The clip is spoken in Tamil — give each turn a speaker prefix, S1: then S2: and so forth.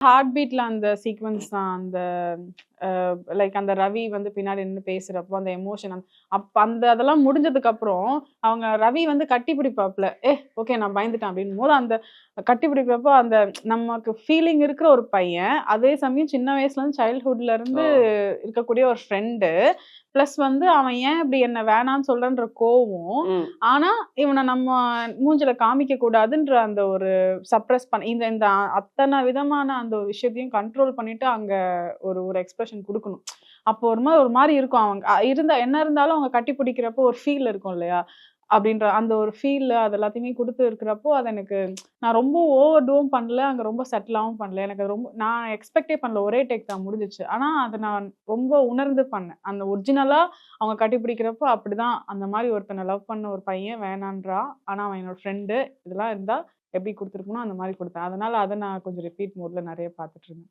S1: ஹார்ட் பீட்ல அந்த சீக்வென்ஸ் தான். அந்த லைக் அந்த ரவி வந்து பின்னாடி நின்னு பேசுறப்போ, அந்த எமோஷன் அந்த அதெல்லாம் முடிஞ்சதுக்கு அப்புறம், அவங்க ரவி வந்து கட்டி பிடிப்பாப்ல. ஓகே நான் பயந்துட்டேன்" அப்படின்னும்போது, அந்த கட்டி பிடிக்கிறப்போ அந்த நமக்கு ஃபீலிங் இருக்கிற ஒரு பையன், அதே சமயம் சின்ன வயசுல இருந்து சைல்ட்ஹுட்ல இருந்து இருக்கக்கூடிய ஒரு ஃப்ரெண்டு. பிளஸ் வந்து அவன் ஏன் இப்படி என்ன வேணான்னு சொல்றன்ற கோவம். ஆனா, இவன நம்ம மூஞ்சில காமிக்க கூடாதுன்ற அந்த ஒரு சப்ரஸ் பண்ண இந்த இந்த அத்தன விதமான அந்த ஒரு விஷயத்தையும் கண்ட்ரோல் பண்ணிட்டு அங்க ஒரு ஒரு எக்ஸ்பிரஷன் குடுக்கணும். அப்போ ஒரு மாரி இருக்கும். அவங்க என்ன இருந்தாலும் அவங்க கட்டி பிடிக்கிறப்போ ஒரு ஃபீல் இருக்கும் இல்லையா? அப்படின்ற அந்த ஒரு ஃபீல் அது எல்லாத்தையுமே குடுத்து இருக்கிறப்போ, அது எனக்கு நான் ரொம்ப ஓவர் டூவும் பண்ணல. அங்க ரொம்ப செட்டிலாவும் பண்ணல. எனக்கு அது ரொம்ப நான் எக்ஸ்பெக்ட்டே பண்ணல. ஒரே டேக் தான் முடிஞ்சுச்சு. ஆனா, அத நான் ரொம்ப உணர்ந்து பண்ணேன். அந்த ஒரிஜினலா அவங்க கட்டிப்பிடிக்கிறப்போ அப்படிதான். அந்த மாரி ஒருத்தன லவ் பண்ண ஒரு பையன் வேணான்றான். ஆனா, அவன் என்னோட ஃப்ரெண்டு. இதெல்லாம் இருந்தா எப்படி குடுத்துருக்கனோ, அந்த மாரி குடுத்தேன். அதனால அத நான் கொஞ்சம் ரிப்பீட் மோட்ல நெறைய பாத்துட்டு இருந்தேன்.